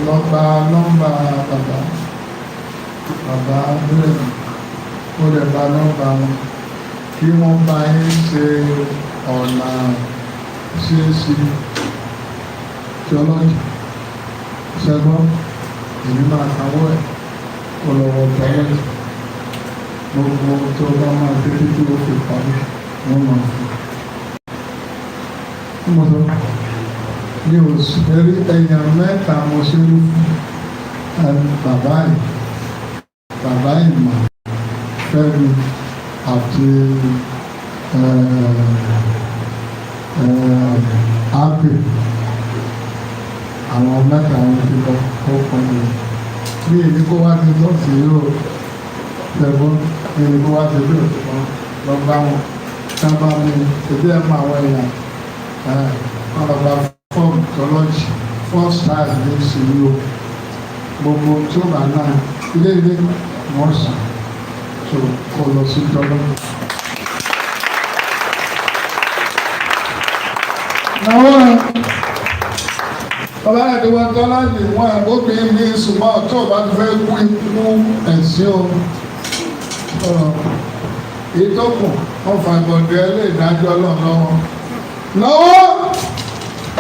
Lọ́ba nọ́mbà bàbá bẹ́ẹ̀ ó lè gba nọ́mbà wọn kí wọ́n bá yín ṣe ọ̀nà ṣíṣí theology ṣẹ́gbọ́n èmi máa sanwó ẹ̀ kó lọ́wọ́ theology gbogbo tó bá máa ṣe títí ó fi parí wọ́n máa fi mo sọ ní oṣù eré ẹ̀yàn mẹ́ta mo ṣe ń bàbá ìmọ̀ Fẹ́mi àti ápè àwọn mẹ́ta wọn ti lọ ó pọ̀ ní bí èmi kó wá ti tọ́ sí yóò tẹ̀gbọ́n bí èmi kó wá ti bí òtún lọ bá wọn sábà mi èdè ẹ̀ máa wọ èèyàn wọn lọ bá fọ́ọ̀mù tọ́lọ́jì first time ní ìṣèlú gbogbo tí ó bá náà ilé wọ́n sàn tó kọ lọ sí tọ́lọ́. Àwọn ọba àdéhùn tọ́lá ní wọn àbóbìnrin ní ṣùgbọ́n tó bá fẹ́ kú ikú ẹ̀sìn o. Ìtọ́kùn wọn fà gbọ̀dọ̀ ẹ lè dájọ́ lọ́wọ́. Lọ́wọ́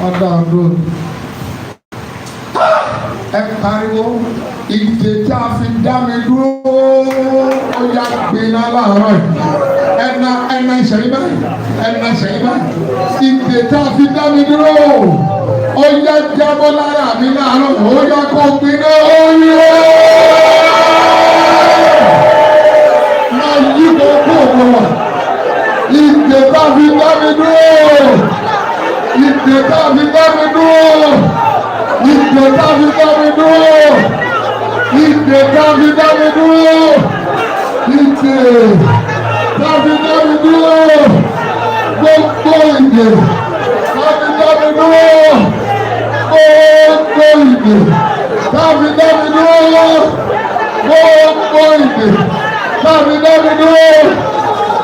wọn dá ọdún. Ẹ pariwo ìdè tí a fi dá mi dúró ó yá gbiná láàárọ̀ yìí. Ẹna ìṣẹ̀yìn báyìí. Ìdè tí a fi dá mi dúró ó yá jábọ́ lára mi láàárọ̀ ó yá kó gbiná ó yẹ. Máa yí gbogbo òkú wa. Ìdè tí a fi dá mi dúró. Ìdè tí a fi dá mi dúró. Ìdè tá fi dá mi dúró, ìdè tá fi dá mi dúró, ìdè tá fi dá mi dúró, gbogbo ìdè tá fi dá mi dúró, gbogbo ìdè tá fi dá mi dúró, gbogbo ìdè tá fi dá mi dúró,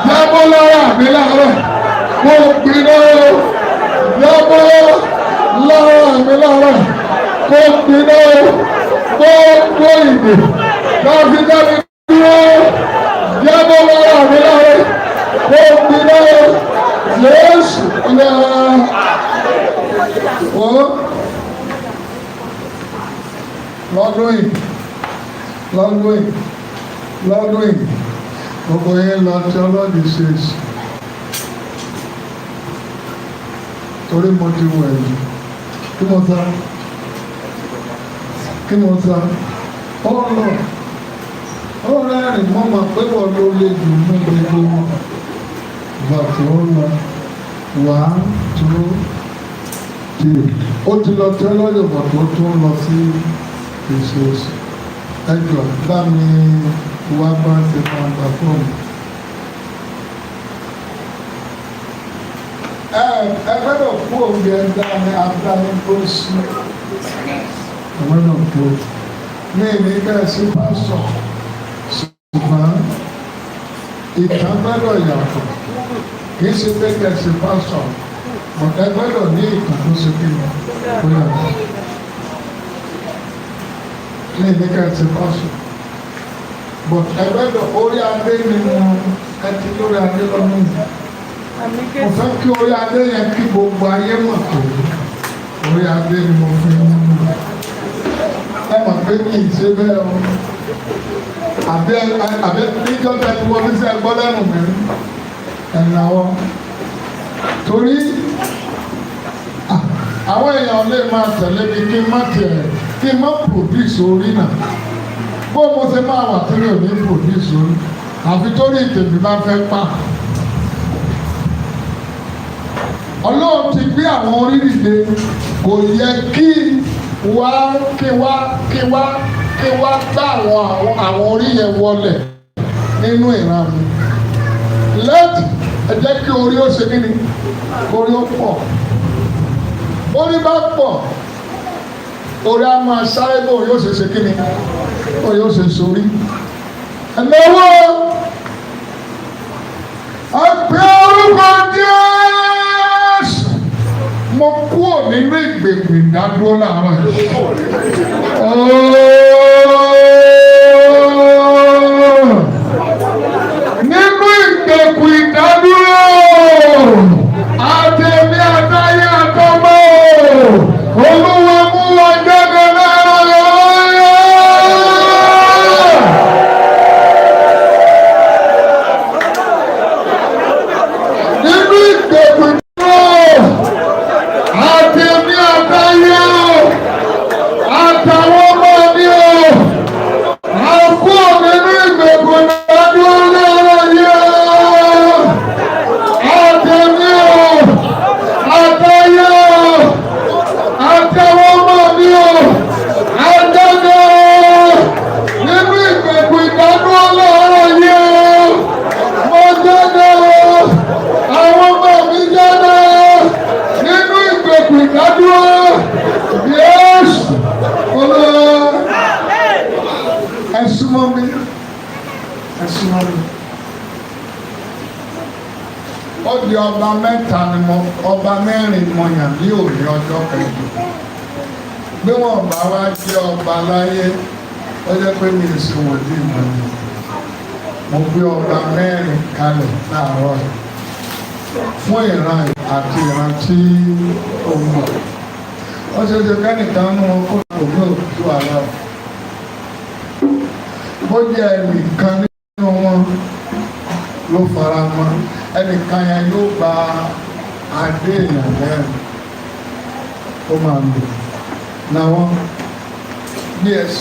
jábọ́ lára mi láàárọ̀, mo gbiná, jábọ́ lára mi láàárọ̀. Kó gbiná gbogbo ìdè láti dábì dúró jábọ́ lára mi lára kó gbiná Jésù ọ̀nà wọ́n lọ́dún yìí gbogbo yẹn lọ tí ọlọ́dì ṣe torí mo ti wọ̀ ẹ̀yìn kí mo sá ọ̀rọ̀ rẹ̀ mọ́ ma pé wọ́n ló lè jù ní gbogbo ìgbà tí ó lọ 1 2 3 ó ti lọ tẹ́ lọ́yọ̀ bọ̀ tó tún lọ sí ìṣòṣì ẹjọ́ bá mi wá bá ṣe pàǹdà fóònù. Ẹ gbọ́dọ̀ kú òbí ẹja ní abúlé tó sí àwọn náà kú ní ìníkẹ́ sí pásọ̀ ṣùgbọ́n ìtàn gbọ́dọ̀ yàtọ̀ kì í ṣe pé kẹsì pásọ̀ ẹ gbọ́dọ̀ ní ìtàn tó ṣe kí ni ó yàtọ̀ ní ìníkẹ́ sí pásọ̀ but ẹ gbọ́dọ̀ orí adé nínú ẹ ti lórí adé lọ́nà yìí. Mo fẹ́ kí orí adé yẹn kí gbogbo ayé mọ̀ tó orí adé ni mo fi mú ẹ mọ̀ pé kì í ṣe bẹ́ẹ̀ o àbẹ níjọ́ tẹ ti wọlé sí ẹgbọ́ lẹ́nu mẹ́rin ẹ̀nàwọ́ torí àwọn èèyàn lè máa tẹ̀lé mi kí n má produce orí náà bó mo ṣe máa wà tí mi ò ní produce orí àfi torí ìtẹ̀bí bá fẹ́ pa. Ọlọ́run ti gbé àwọn orí dìde kò yẹ kí wá gbá àwọn orí yẹn wọlé nínú ìran mi lẹ́tì ẹ jẹ́ kí orí ó ṣe kíni orí ó pọ̀ orí bá pọ̀ orí á máa sáré bó yóò ṣe kíni bó yóò ṣe sórí ẹ̀lẹ́wọ́ ẹgbẹ́ orúkọ díẹ̀. mo kúrò nínú ìgbèkùn ìdádúró láàárọ̀ yìí. Nínú ìgbèkùn ìdádúró àtẹ̀mí àtayé àtọmọ Olúwa mú wa jáde lára lọ́yọ́. Nínú ìgbèkùn ìdádúró àtẹ̀mí àtayé àtàwọn ọmọ mi o àkú nínú ìgbèkùn ìdádúró lára yọ. Àtẹ̀mí o àtayé àtàwọn ọmọ mi o àjáde nínú ìgbèkùn ìdádúró lára yọ. Mo jáde àwọn ọmọ mi jáde nínú ìgbèkùn ìdádúró. Jésù Olúwa ẹ súnmọ́ mi, ẹ súnmọ́ mi. Ó di ọba mẹ́ta ni ọba mẹ́rin mo yàn ní òní ọjọ́ kẹjọ. Bí wọ́n bá wá jẹ́ ọba láyé, ó jẹ́ pé mi ì sùn wọ́n dì mọ́ ni. Mo gbé ọba mẹ́rin kalẹ̀ láàárọ̀ yìí fún ìran àti ìran tí ó mọ̀. Ó ṣe ṣe kẹ́nìkan nínú wọn kó kò ní òtútù àlọ́. Bó jẹ́ ẹnìkan nínú wọn ló fara mọ́, ẹnìkan yẹn yóò gba adé èèyàn mẹ́rin ó máa lò náwọn yes.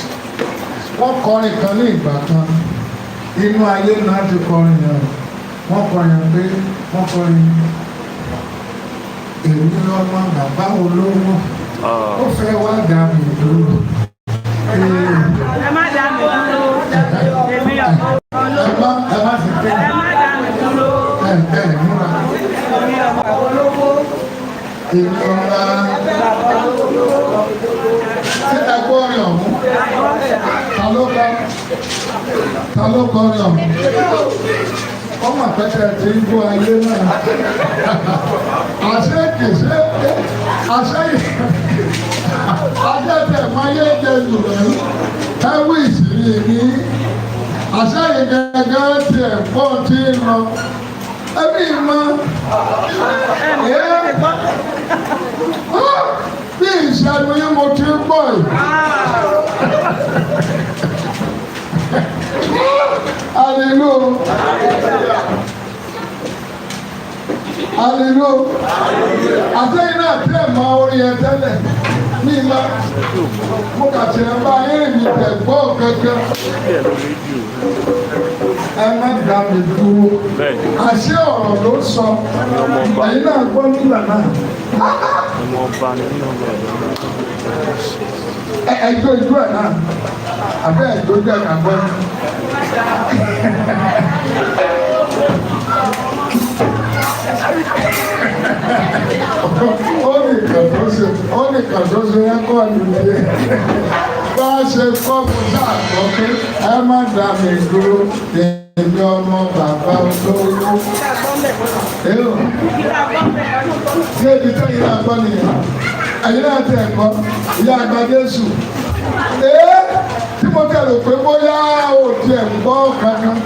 Wọ́n kọrin kan ní ìgbà kan, inú ayé náà ti kọrin yẹn. Wọ́n kọrin pé wọ́n kọrin èmi lọ́mọ bàbá olówó ó fẹ́ wá dà mí dúró. Ẹ má dà mí dúró. Èmi ọmọ olówó. Ẹ má sì pé. Ẹ má dà mí dúró. Múra. Èmi ọmọ olówó. Èmi ọmọ bàbá olówó. Ṣé ẹ gbọ́ orin ọ̀hún? Ta ló kọ orin ọ̀hún? Ọmọ àpẹẹrẹ ti ń gbọ́ ayé náà. Àṣẹ kìí ajẹ́tẹ̀ máyé jẹ́ jùlọ ẹwú ìsìrí ní àṣẹ́yìn gẹ́gẹ́ tí ẹ̀pọ̀ tí ń lọ ẹbí mọ́ bí ìṣẹ́nu yí mo ti ń bọ̀ yìí. Hallelujah. Àtẹ́yìn náà tẹ́ mọ orin ẹ tẹ́lẹ̀ ní ìlà. Mo kà tí ẹ bá yín mi tẹ̀ gbọ́ kankan. Ẹ má dá mi dúró. Àṣé ọ̀rọ̀ ló sọ. Ẹ̀yin náà gbọ́ nígbà náà. Ẹjọ́ ìjú ẹ̀ náà. Àbẹ́ ẹjọ́ jẹ́ kàgbọ́. Ó ní kàtọ́sọ ẹ̀kọ́ nìyẹn. Bá a ṣe kọ́ fún sáàkọ́ pé ẹ má dá mi dúró èmi ọmọ bàbá olówó. Ṣé ibi tó yìí náà gbọ́ nìyẹn? Ẹ̀yin náà ti ẹ̀kọ́ ìyá àgbà Jésù. Tí mo tẹ̀lé pé bóyá ò tiẹ̀ ń gbọ́ kankan.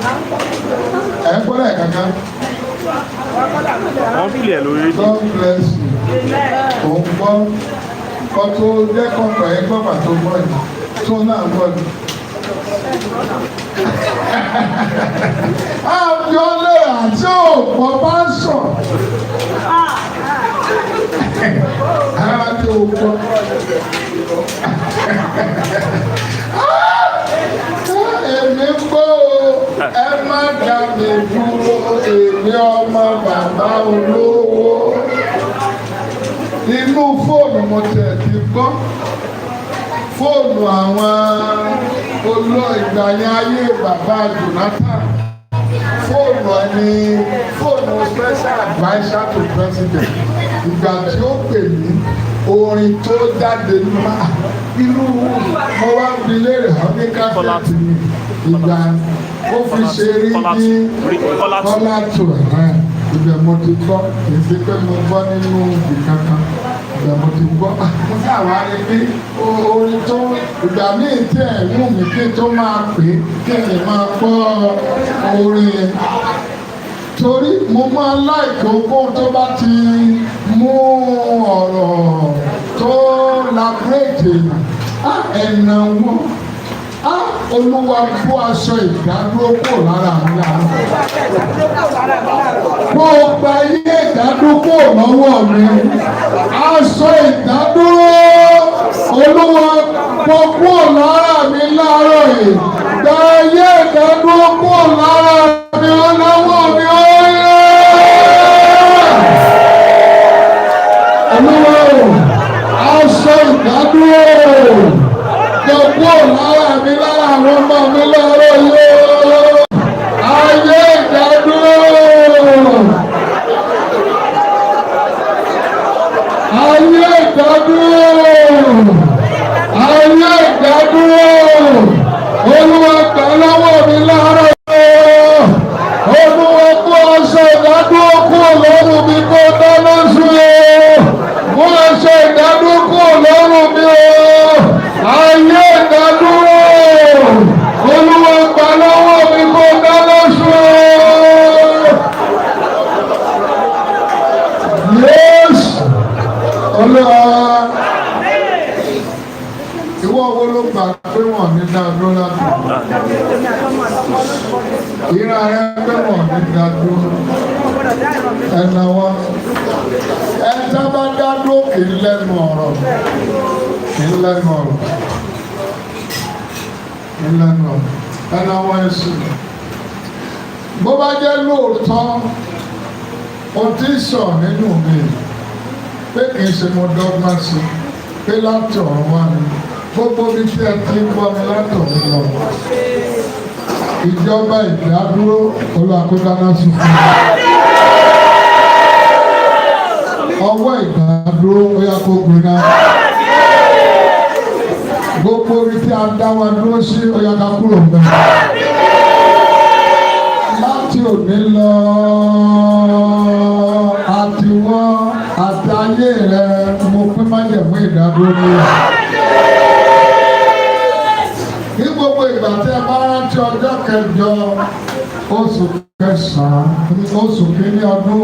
Ẹ̀ ń gbọ́dọ̀ kankan. Wọ́n fi lẹ̀ lórí. God bless you. Òun gbọ́ kọ́ tó jẹ́ kọ́kọ́ ẹ gbọ́ pàtó gbọ́ yìí tó náà gbọ́ ni. Àjọlé àti òpó bá sọ. Ara tí o gbọ́. Èmi gbọ́ ẹ má dá mi dúró èmi ọmọ bàbá olówó. Inú fóònù mo tẹ̀ ti gbọ́. Fóònù àwọn ìgbà yẹn ayé bàbá Jonathan. Fóònù ẹni fóònù special adviser to president. Ìgbà tí ó pè mí orin tó jáde inú mo wá fi léèrè hàn ní káfíńtì mi ìgbà ó fi ṣe rí ní kọ́lá tó ibẹ̀ mo ti gbọ́ kì í ṣe pé mo gbọ́ nínú ibì kankan. Ìgbàgbọ́ ti gbọ́. Mo sáwá rí pé orin tó ìgbà míì tí ẹ̀ mú mi kí tó máa pè é kí ẹ̀ lè máa gbọ́ orin yẹn. Torí mo máa láìkí okòó tó bá ti mú ọ̀rọ̀ tó labúrèdè ẹ̀nà wọn. Olúwa kó aṣọ ìdádúró kò lára mi lára. Kó o gba ilé ìdádúró kò lọ́wọ́ mi. Aṣọ ìdádúró Olúwa kó kò lára mi láàárọ̀ yìí. Gba ilé ìdádúró kò lára mi lọ́wọ́ mi ó yẹ. Olúwa aṣọ ìdádúró. Gbogbo lára mi lára àwọn ọmọ mi lọ́rọ̀ yóò. Ayé ìdádúró. Ayé ìdádúró. Ayé ìdádúró. Olúwa gbà lọ́wọ́ mi lọ́rọ̀ yóò. Olúwa kó aṣọ ìdádúró kúrò lọ́rùn mi kó dáná sun yóò. Kó aṣọ ìdádúró kúrò lọ́rùn mi yóò. Ayé ìdádúró. Olúwa gbà lọ́wọ́ mi kó dáná sun. Yes. Olúwa. Ìwọ wo ló gbà pé wọ́n ní dádúró láti? Ìran rẹ pé wọ́n ní dádúró. Ẹ̀nà wọn. Ẹ̀ta bá dádúró kì í lẹ́nu ọ̀rọ̀. Ìlànà ẹ̀nà wọn ẹ̀sùn. Bó bá jẹ́ lóòótọ́, o ti sọ nínú mi pé kì í ṣe mo dọ́gba sí pé láti ọ̀run wá ni. Gbogbo bí tí ẹ ti ń gbọ́ mi láti ọ̀run lọ. Ìjọba ìdádúró olùkọ́dáná sùn fún mi. Ọwọ́ ìdádúró ó yá kó gbiná. Gbogbo orí tí a dá wa dúró sí ọ̀yà ká kúrò mbẹ́. Láti òní lọ, àtiwọ́ àti ayé rẹ mo pín májẹ̀mú ìdádúró ní. Ní gbogbo ìgbà tí ẹ bá rántí ọjọ́ kẹjọ oṣù kẹsàn-án oṣù kìíní ọdún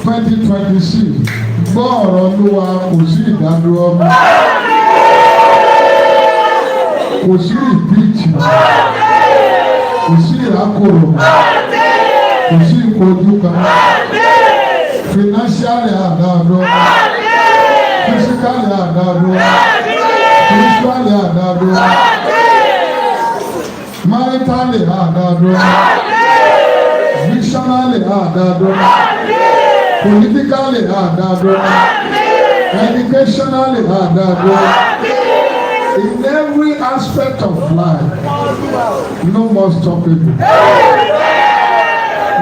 2026 gbọ́ ọ̀rọ̀ Olúwa kò sí ìdádúró mọ́. Kò sí ìbíjì, kò sí ìrákòrò, kò sí ìkojúkan, financially àdáadọ́, physically àdáadọ́, spiritually àdáadọ́, maritally àdáadọ́, visionally àdáadọ́, politically àdáadọ́, educationally àdáadọ́. In every aspect of life, no more stopping,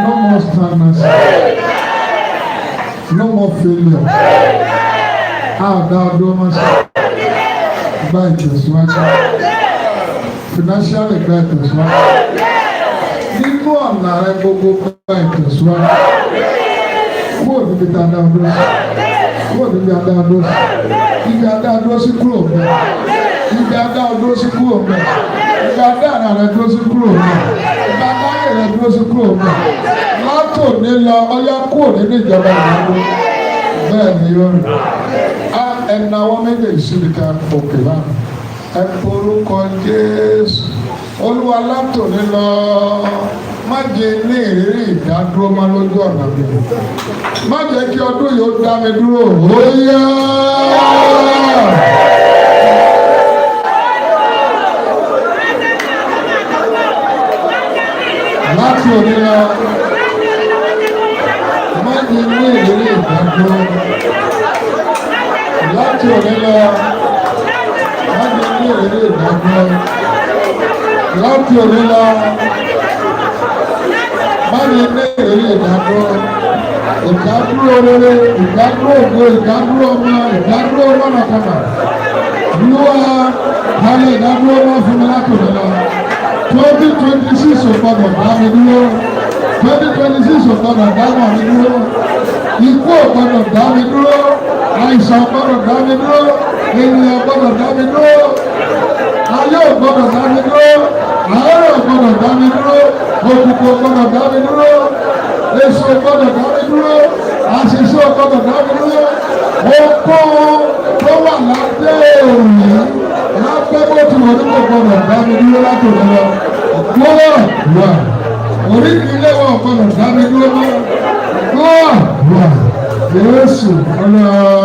no more stagnancy, no more failure. Àdáadọ́ máa ṣe gba ìtẹ̀síwájú, financially gba ìtẹ̀síwájú, nínú ọ̀nà rẹ gbogbo gba ìtẹ̀síwájú. Kúrò níbi tí a dá ọdún sí, kúrò níbi adáadọ́ sí, ibi adáadọ́ sí kúrò bẹ́ẹ̀. Ibi adá ọdún sí kúrò mẹ́. Ibi adá àrà rẹ̀ dúró sí kúrò mẹ́. Ibi adá ayé rẹ̀ dúró sí kúrò mẹ́. Látò ní lọ ọyá kúrò nínú ìjọba ìyàwó. Bẹ́ẹ̀ ni yóò rí. Ẹ̀nà àwọn méjèèjì síbi ká òkè lánàá. Ẹ porúkọ Jésù. Olúwa látò ní lọ. Má jẹ́ ní ìrírí ìdádúró má lójú ọ̀nà mi. Má jẹ́ kí ọdún yóò dá mi dúró. Ó yá. Láti òní lọ, má jẹ́ ní ìrírí ìdádúró. Láti òní lọ, má jẹ́ ní ìrírí ìdádúró. Láti òní lọ, má jẹ́ ní ìrírí ìdádúró. Ìdádúró rere, ìdádúró ògo, ìdádúró ọmọ, ìdádúró mọ́nàkọ́nà. Olúwa, kálẹ̀ ìdádúró wọn fún mi láti òní lọ. 2026 ò gbọdọ̀ dá mi dúró. 2026 ò gbọdọ̀ dá mi dúró. Ikú ò gbọdọ̀ dá mi dúró. àìsàn gbọ́dọ̀ dá mi dúró, ènìyàn gbọ́dọ̀ dá mi dúró, ayé ò gbọ́dọ̀ dá mi dúró, àárẹ̀ ò gbọ́dọ̀ dá mi dúró, òkùnkùn ò gbọ́dọ̀ dá mi dúró, èso ò gbọ́dọ̀ dá mi dúró, àṣìṣe ò gbọ́dọ̀ dá mi dúró. Oko tó wà lábẹ́ òní lábẹ́ bó ti wọ́n ní kò gbọ́dọ̀ dá mi dúró látòkè lọ. Gbọ́dọ̀ wà orí ilé wọn gbọ́dọ̀ dá mi dúró mọ́. Gbọ́dọ̀ wà Jésù ọlọ́ọ̀.